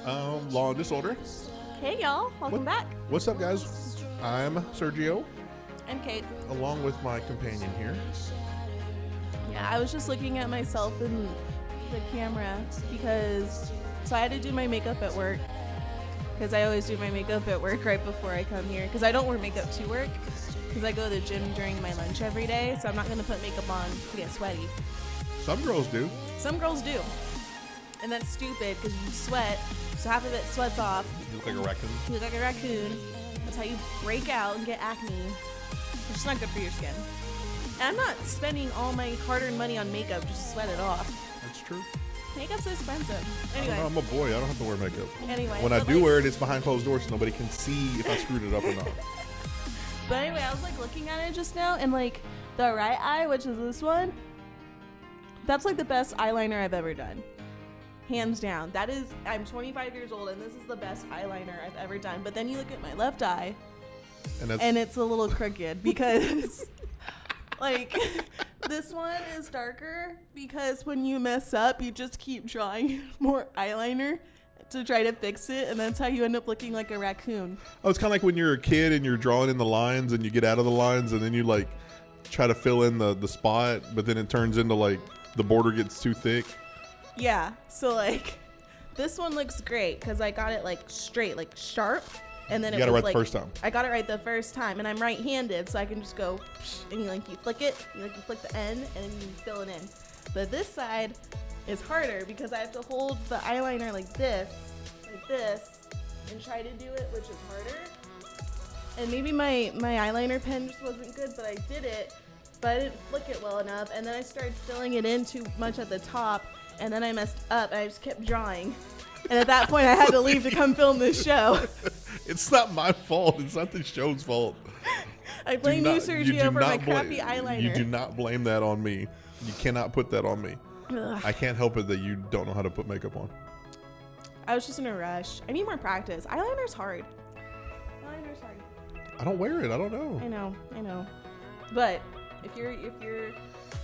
Law and Disorder. Hey y'all, welcome back. What's up, guys? I'm Sergio, I'm Kate. along with my companion here. Yeah, I was just looking at myself in the camera so I had to do my makeup at work because I always do my makeup at work right before I come here because I don't wear makeup to work because I go to the gym during my lunch every day, so I'm not going to put makeup on to get sweaty. Some girls do. Some girls do. And that's stupid because you sweat, so half of it sweats off. You look like a raccoon. You look like a raccoon. That's how you break out and get acne. It's just not good for your skin. And I'm not spending all my hard-earned money on makeup just to sweat it off. That's true. Makeup's expensive. Anyway. I don't know, I'm a boy. I don't have to wear makeup. Anyway. When I do wear it, it's behind closed doors so nobody can see if I screwed it up or not. But anyway, I was like looking at it just now, and like the right eye, which is this one, that's like the best eyeliner I've ever done. Hands down. That is, I'm 25 years old and this is the best eyeliner I've ever done. But then you look at my left eye and it's a little crooked because like this one is darker because when you mess up, you just keep drawing more eyeliner to try to fix it. And that's how you end up looking like a raccoon. Oh, it's kind of like when you're a kid and you're drawing in the lines and you get out of the lines and then you like try to fill in the spot, but then it turns into like the border gets too thick. Yeah, so like this one looks great because I got it like straight, like sharp, and then you got it right the first time. I got it right the first time, and I'm right-handed, so I can just go and you flick it, you flick the end, and then you fill it in. But this side is harder because I have to hold the eyeliner like this, and try to do it, which is harder. And maybe my eyeliner pen just wasn't good, but I did it, but I didn't flick it well enough, and then I started filling it in too much at the top. And then I messed up and I just kept drawing. And at that point I had to leave to come film this show. It's not my fault. It's not the show's fault. I blame you, Sergio, for my crappy eyeliner. You do not blame that on me. You cannot put that on me. Ugh. I can't help it that you don't know how to put makeup on. I was just in a rush. I need more practice. Eyeliner's hard. Eyeliner's hard. I don't wear it. I don't know. I know. But if you're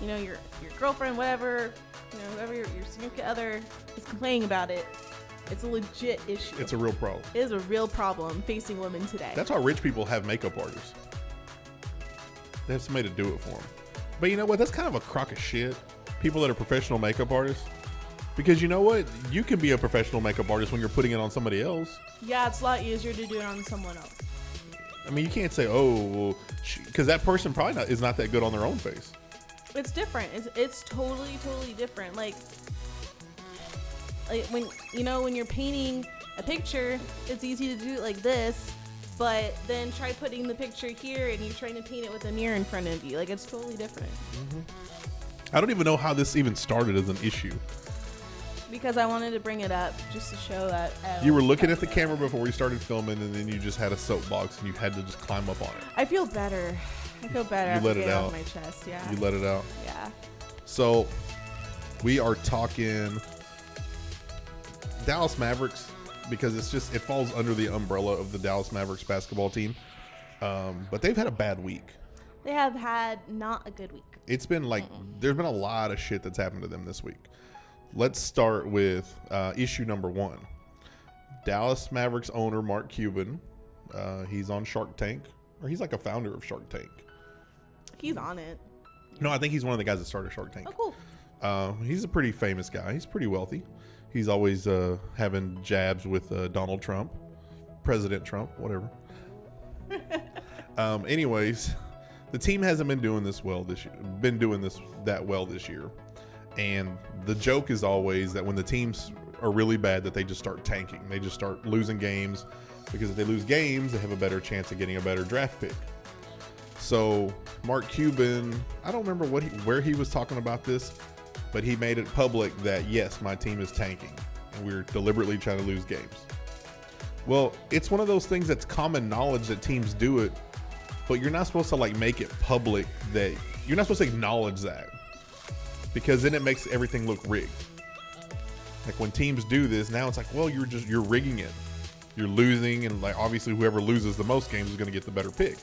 you know, your girlfriend, whatever, you know, whoever your significant other is complaining about it, it's a legit issue. It's a real problem. It is a real problem facing women today. That's why rich people have makeup artists. They have somebody to do it for them. But you know what? That's kind of a crock of shit. People that are professional makeup artists. Because you know what? You can be a professional makeup artist when you're putting it on somebody else. Yeah, it's a lot easier to do it on someone else. I mean, you can't say, oh, because that person probably is not that good on their own face. It's different. It's totally different. Like when you're painting a picture, it's easy to do it like this, but then try putting the picture here and you're trying to paint it with a mirror in front of you. Like it's totally different. Mm-hmm. I don't even know how this even started as an issue. Because I wanted to bring it up just to show that. You were looking at the camera before we started filming, and then you just had a soapbox and you had to just climb up on it. I feel better. You let it out. Off my chest, yeah. You let it out. Yeah. So we are talking Dallas Mavericks because it falls under the umbrella of the Dallas Mavericks basketball team. But they've had a bad week. They have had not a good week. It's been like there's been a lot of shit that's happened to them this week. Let's start with issue number 1. Dallas Mavericks owner Mark Cuban. He's on Shark Tank, or he's like a founder of Shark Tank. He's on it. No, I think he's one of the guys that started Shark Tank. Oh, cool. He's a pretty famous guy. He's pretty wealthy. He's always having jabs with Donald Trump, President Trump, whatever. Anyways, the team hasn't been doing this well this year. That well this year. And the joke is always that when the teams are really bad, that they just start tanking. They just start losing games because if they lose games, they have a better chance of getting a better draft pick. So Mark Cuban, I don't remember where he was talking about this, but he made it public that yes, my team is tanking and we're deliberately trying to lose games. Well, it's one of those things that's common knowledge that teams do it, but you're not supposed to like make it public that you're not supposed to acknowledge that. Because then it makes everything look rigged. Like when teams do this, now it's like, well, you're rigging it. You're losing, and like obviously whoever loses the most games is going to get the better pick.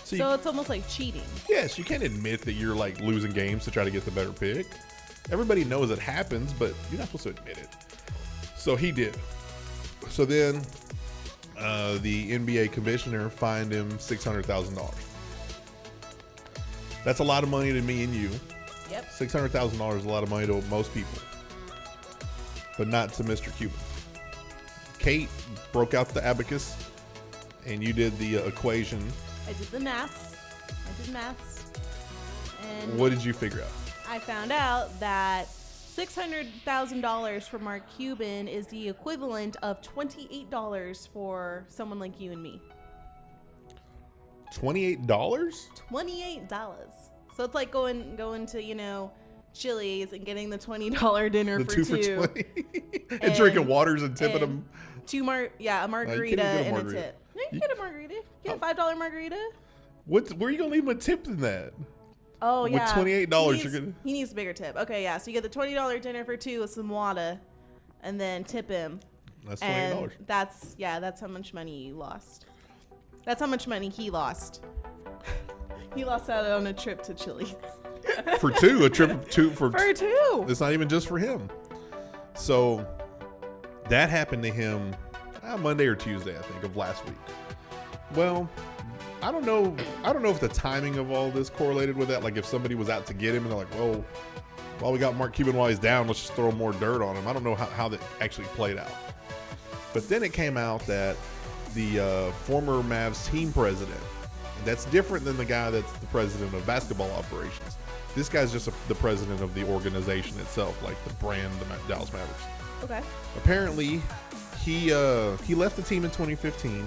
So it's almost like cheating. Yes, you can't admit that you're like losing games to try to get the better pick. Everybody knows it happens, but you're not supposed to admit it. So he did. So then the NBA commissioner fined him $600,000. That's a lot of money to me and you. Yep. $600,000 is a lot of money to most people, but not to Mr. Cuban. Kate broke out the abacus, and you did the equation. I did the maths. And What did you figure out? I found out that $600,000 for Mark Cuban is the equivalent of $28 for someone like you and me. $28? $28. So it's like going to, Chili's and getting the $20 dinner The for two two. for 20 and drinking waters and tipping them. A margarita and a tip. No, you can get a margarita. You get a $5 margarita. Where are you gonna leave him a tip in that? Oh, With yeah. $28, you're gonna. He needs a bigger tip. Okay, yeah. So you get the $20 dinner for two with some water, and then tip him. That's $28. And that's how much money you lost. That's how much money he lost. He lost out on a trip to Chili's. For two, a trip for two. It's not even just for him. So that happened to him Monday or Tuesday, I think, of last week. Well, I don't know if the timing of all this correlated with that. Like if somebody was out to get him and they're like, well, while we got Mark Cuban while he's down, let's just throw more dirt on him. I don't know how that actually played out. But then it came out that the former Mavs team president, and that's different than the guy that's the president of basketball operations. This guy's just the president of the organization itself, like the brand, the Dallas Mavericks. Okay. Apparently, he left the team in 2015,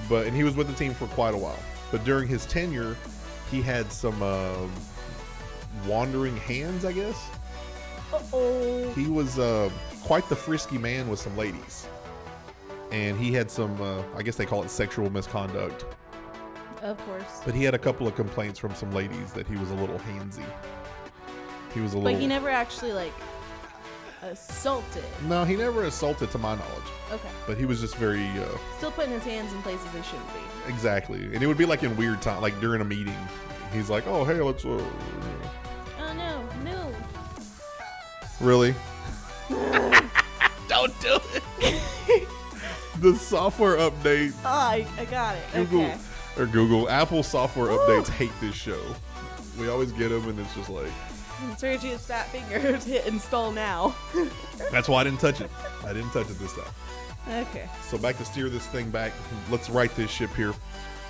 and he was with the team for quite a while. But during his tenure, he had some wandering hands, I guess. Uh-oh. He was quite the frisky man with some ladies. And he had some, I guess they call it sexual misconduct. Of course. But he had a couple of complaints from some ladies that he was a little handsy. He was a little... But he never actually, assaulted. No, he never assaulted to my knowledge. Okay. But he was just very... Still putting his hands in places they shouldn't be. Exactly. And it would be like in weird time, like during a meeting. He's like, oh, hey, let's... Oh, no. Really? Don't do it. The software update. Oh, I got it. Google. Apple software updates hate this show. We always get them, and it's just like... Sergio's fat finger to hit install now. That's why I didn't touch it. I didn't touch it this time. Okay. So back to steer this thing back. Let's right this ship here.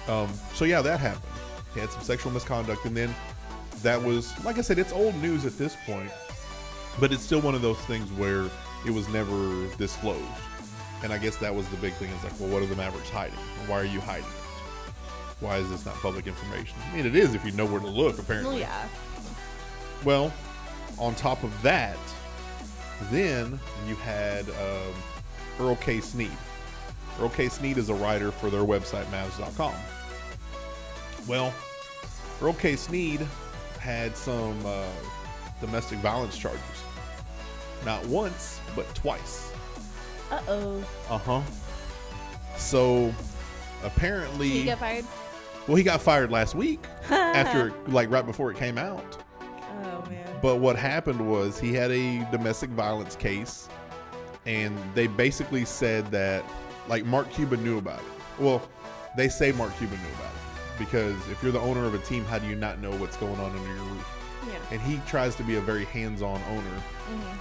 So yeah, that happened. He had some sexual misconduct, and then that was, like I said, it's old news at this point, but it's still one of those things where it was never disclosed. And I guess that was the big thing. It's like, well, what are the Mavericks hiding? Why are you hiding it? Why is this not public information? I mean, it is if you know where to look, apparently. Well, yeah. Well, on top of that, then you had Earl K. Sneed. Earl K. Sneed is a writer for their website, Mavs.com. Well, Earl K. Sneed had some domestic violence charges. Not once, but twice. Uh-oh. Uh-huh. So, apparently... Did he get fired? Well, he got fired last week, after, right before it came out. Oh, man. But what happened was he had a domestic violence case, and they basically said that, Mark Cuban knew about it. Well, they say Mark Cuban knew about it, because if you're the owner of a team, how do you not know what's going on under your roof? Yeah. And he tries to be a very hands-on owner,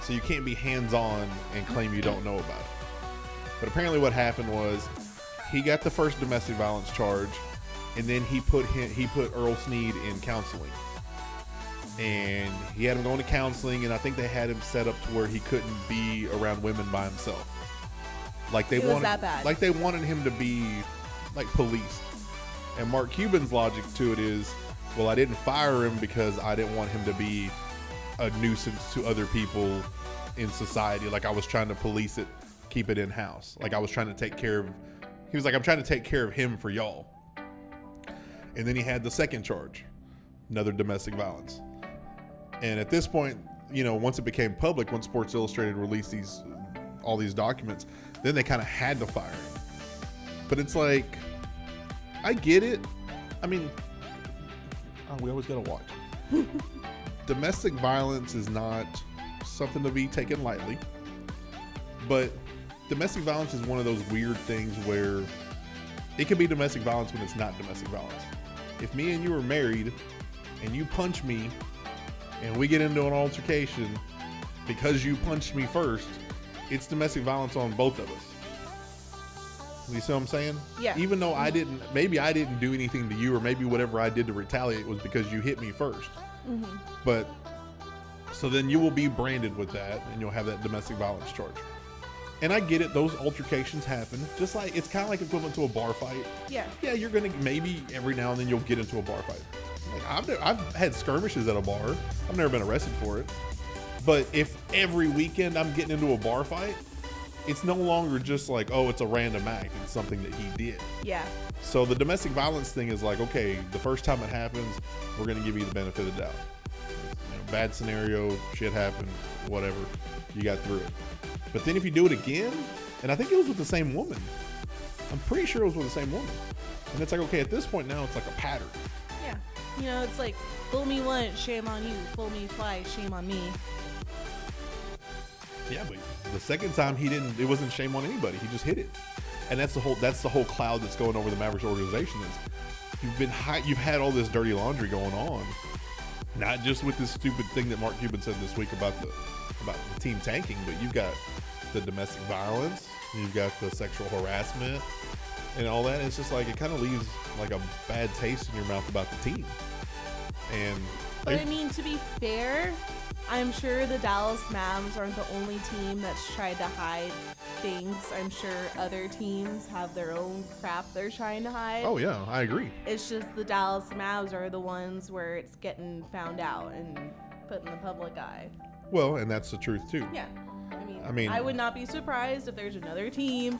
so you can't be hands-on and claim you don't know about it. But apparently what happened was he got the first domestic violence charge, and then he put Earl Sneed in counseling. And he had him going to counseling, and I think they had him set up to where he couldn't be around women by himself. It was that bad. Like they wanted him to be policed. And Mark Cuban's logic to it is, well, I didn't fire him because I didn't want him to be a nuisance to other people in society. I was trying to police it, keep it in-house. I was trying to take care of... He was like, I'm trying to take care of him for y'all. And then he had the second charge, another domestic violence. And at this point, once it became public, when Sports Illustrated released all these documents, then they kind of had to fire him. But it's like, I get it. I mean, we always got to watch. Domestic violence is not something to be taken lightly. But domestic violence is one of those weird things where it can be domestic violence when it's not domestic violence. If me and you are married and you punch me and we get into an altercation because you punched me first, it's domestic violence on both of us. You see what I'm saying? Yeah. Even though maybe I didn't do anything to you, or maybe whatever I did to retaliate was because you hit me first. Mm-hmm. But so then you will be branded with that, and you'll have that domestic violence charge. And I get it; those altercations happen. Just like it's kind of like equivalent to a bar fight. Yeah. Yeah, you're gonna maybe every now and then you'll get into a bar fight. Like I've had skirmishes at a bar. I've never been arrested for it. But if every weekend I'm getting into a bar fight, it's no longer just like, oh, it's a random act. It's something that he did. Yeah. So the domestic violence thing is like, okay, the first time it happens, we're going to give you the benefit of the doubt. Bad scenario, shit happened, whatever. You got through it. But then if you do it again, and I think it was with the same woman. I'm pretty sure it was with the same woman. And it's like, okay, at this point now, it's like a pattern. Yeah. It's like, fool me once, shame on you. Fool me twice, shame on me. Yeah, but the second time it wasn't shame on anybody. He just hit it. And that's the whole cloud that's going over the Mavericks organization is you've had all this dirty laundry going on. Not just with this stupid thing that Mark Cuban said this week about the team tanking, but you've got the domestic violence, you've got the sexual harassment and all that. It's just like it kind of leaves like a bad taste in your mouth about the team. But I mean, to be fair, I'm sure the Dallas Mavs aren't the only team that's tried to hide things. I'm sure other teams have their own crap they're trying to hide. Oh yeah, I agree. It's just the Dallas Mavs are the ones where it's getting found out and put in the public eye. Well, and that's the truth too. Yeah. I mean, I would not be surprised if there's another team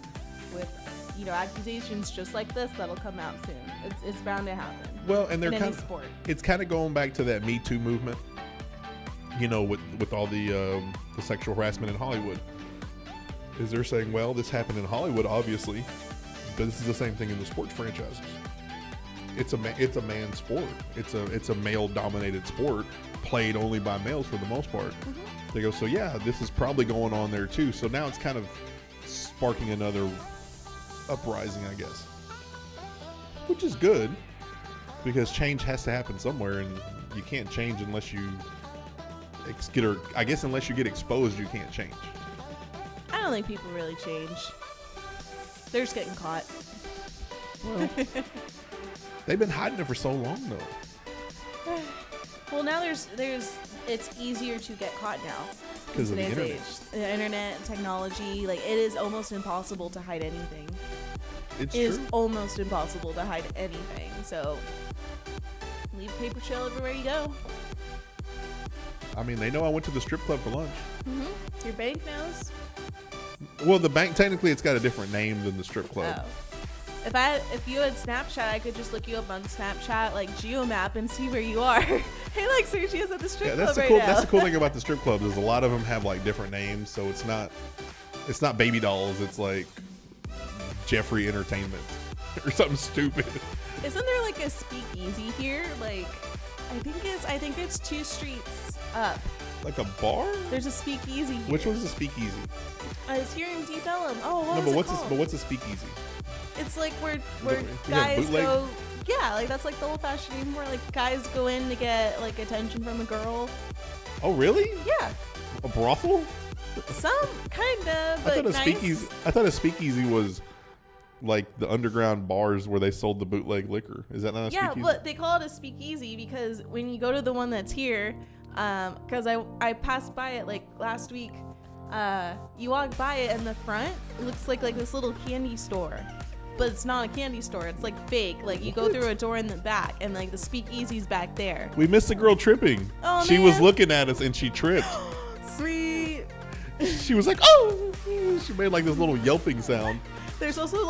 with, accusations just like this that'll come out soon. It's bound to happen. Well, and it's kind of going back to that Me Too movement. With all the sexual harassment in Hollywood, is they're saying, well, this happened in Hollywood, obviously, but this is the same thing in the sports franchises. It's a man's sport. It's a male-dominated sport, played only by males for the most part. Mm-hmm. They go, so yeah, this is probably going on there too. So now it's kind of sparking another uprising, I guess, which is good because change has to happen somewhere, and you can't change unless you unless you get exposed, you can't change. I don't think people really change. They're just getting caught. Well, they've been hiding it for so long, though. Well, now it's easier to get caught now. Because of the internet. Age. The internet, technology, it is almost impossible to hide anything. It is almost impossible to hide anything. So, leave a paper trail everywhere you go. I mean, they know I went to the strip club for lunch. Mm-hmm. Your bank knows. Well, the bank, technically, it's got a different name than the strip club. Oh. If you had Snapchat, I could just look you up on Snapchat, GeoMap, and see where you are. Hey, Sergio's at the strip club right now. That's the cool thing about the strip club is a lot of them have different names, so it's not Baby Dolls. It's like Jeffrey Entertainment or something stupid. Isn't there a speakeasy here? I think it's 2 streets up. Like a bar? There's a speakeasy here. Which one's a speakeasy? It's here in Deep Ellum. Oh, what's a speakeasy? It's where guys go. Yeah, that's the old-fashioned name where guys go in to get attention from a girl. Oh, really? Yeah. A brothel? Some kinda, but I thought a speakeasy was the underground bars where they sold the bootleg liquor. Is that not a speakeasy? Yeah, but they call it a speakeasy because when you go to the one that's here, because I passed by it last week, you walk by it and the front, it looks like this little candy store. But it's not a candy store. It's fake. You go through a door in the back, and the speakeasy's back there. We missed the girl tripping. Oh, she was looking at us and she tripped. Sweet. She was like, oh! She made this little yelping sound. There's also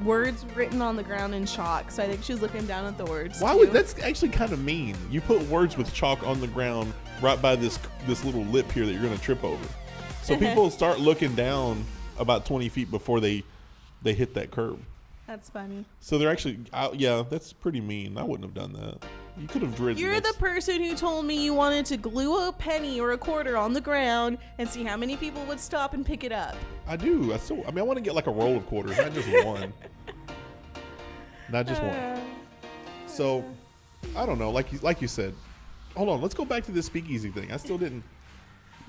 words written on the ground in chalk, so I think she was looking down at the words. That's actually kind of mean. You put words with chalk on the ground right by this little lip here that you're gonna trip over. So people start looking down about 20 feet before they hit that curb. That's funny. So they're actually, yeah, that's pretty mean. I wouldn't have done that. You could have drizzled. You're the person who told me you wanted to glue a penny or a quarter on the ground and see how many people would stop and pick it up. I do. I want to get like a roll of quarters, not just one. Not just one. So, I don't know. Like you said. Hold on. Let's go back to this speakeasy thing. I still didn't.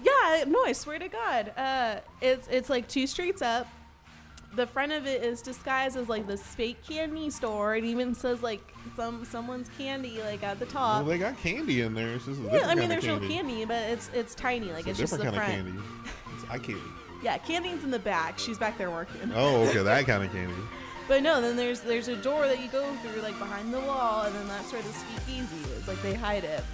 Yeah, no, I swear to God. It's like 2 streets up. The front of it is disguised as like this fake candy store. It even says like someone's candy like at the top. Well, they got candy in there. It's just a Yeah, different I mean kind of there's candy. no candy, but it's tiny. Like it's a just different the kind front. of candy. It's eye candy. Yeah, candy's in the back. She's back there working. Oh, okay, that kind of candy. But no, then there's a door that you go through like behind the wall, and then that's where the speakeasy is. Like they hide it.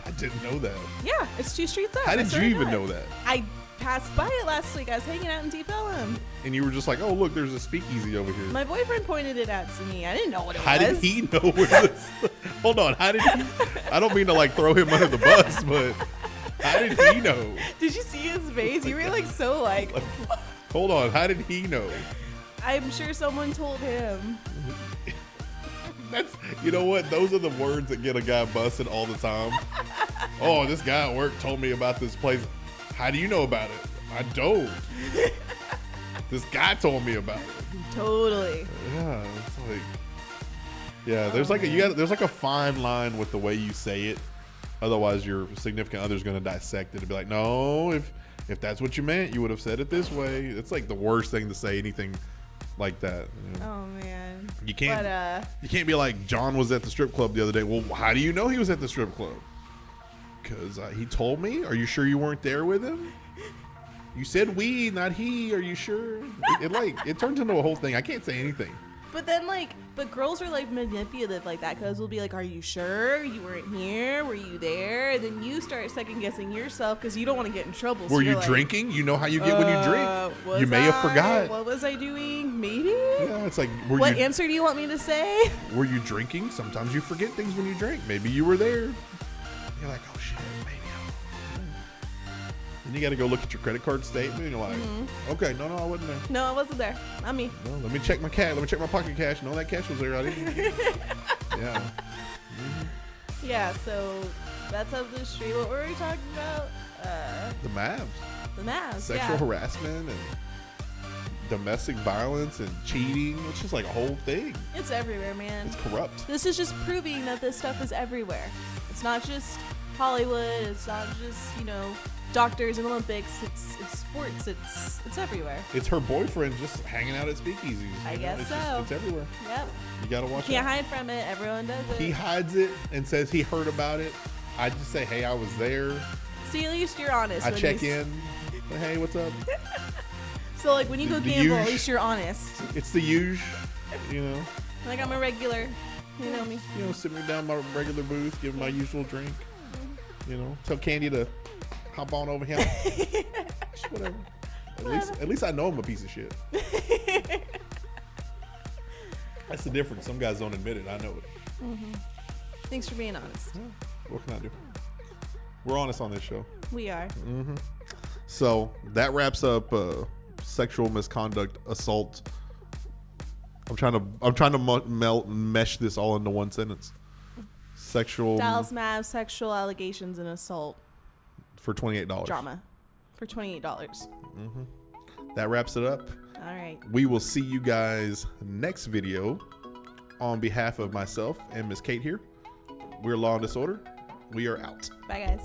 I didn't know that. Yeah, it's 2 streets up. How did you even know that? I passed by it last week. I was hanging out in Deep Ellum. And you were just like, oh, look, there's a speakeasy over here. My boyfriend pointed it out to me. I didn't know what it How was. did he know where this? Hold on. How did he? I don't mean to like throw him under the bus, but how did he know? Did you see his face? You were like so like. Hold on. How did he know? I'm sure someone told him. You know what? Those are the words that get a guy busted all the time. Oh, this guy at work told me about this place. How do you know about it? I don't. This guy told me about it. Totally. Yeah, it's like, yeah. There's there's like a fine line with the way you say it. Otherwise, your significant other's gonna dissect it and be like, no, if that's what you meant, you would have said it this way. It's like the worst thing to say anything like that. You know? Oh man. You can't. But, you can't be like, John was at the strip club the other day. Well, how do you know he was at the strip club? Because he told me. Are you sure you weren't there with him? You said we, not he. Are you sure? It turns into a whole thing. I can't say anything. But then but girls are like manipulative like that because we'll be like, are you sure you weren't here? Were you there? And then you start second guessing yourself because you don't want to get in trouble. Were you drinking? You know how you get when you drink. You may have forgot. What was I doing? Maybe. Yeah, it's like. What answer do you want me to say? Were you drinking? Sometimes you forget things when you drink. Maybe you were there. You're like, oh shit, maybe. Then you got to go look at your credit card statement. And you're like, okay, no, I wasn't there. No, I wasn't there. Not me. No, let me check my cash. Let me check my pocket cash. No, that cash was there. I didn't. Yeah. Mm-hmm. Yeah. So that's up the street. What were we talking about? The Mavs. The Mavs. Sexual harassment and domestic violence and cheating. It's just like a whole thing. It's everywhere, man. It's corrupt. This is just proving that this stuff is everywhere. It's not just Hollywood. It's not just doctors and Olympics. It's sports. It's everywhere. It's her boyfriend just hanging out at speakeasies. I guess it's so. It's everywhere. Yep. You gotta watch. Can't hide from it. Everyone does it. He hides it and says he heard about it. I just say, hey, I was there. See, at least you're honest. I check in. Say, hey, what's up? So like when you go gamble, at least you're honest. It's the usual, Like I'm a regular. You know me. Sitting down my regular booth, give my usual drink. Tell Candy to hop on over here. Just whatever. At least I know I'm a piece of shit. That's the difference. Some guys don't admit it. I know it. Mm-hmm. Thanks for being honest. Yeah. What can I do? We're honest on this show. We are. Mm-hmm. So that wraps up sexual misconduct, assault. I'm trying to mesh this all into one sentence. Sexual. Dallas Mavs sexual allegations and assault. For $28. Drama. For $28. Mm-hmm. That wraps it up. All right. We will see you guys next video. On behalf of myself and Miss Kate here, we're Law and Disorder. We are out. Bye, guys.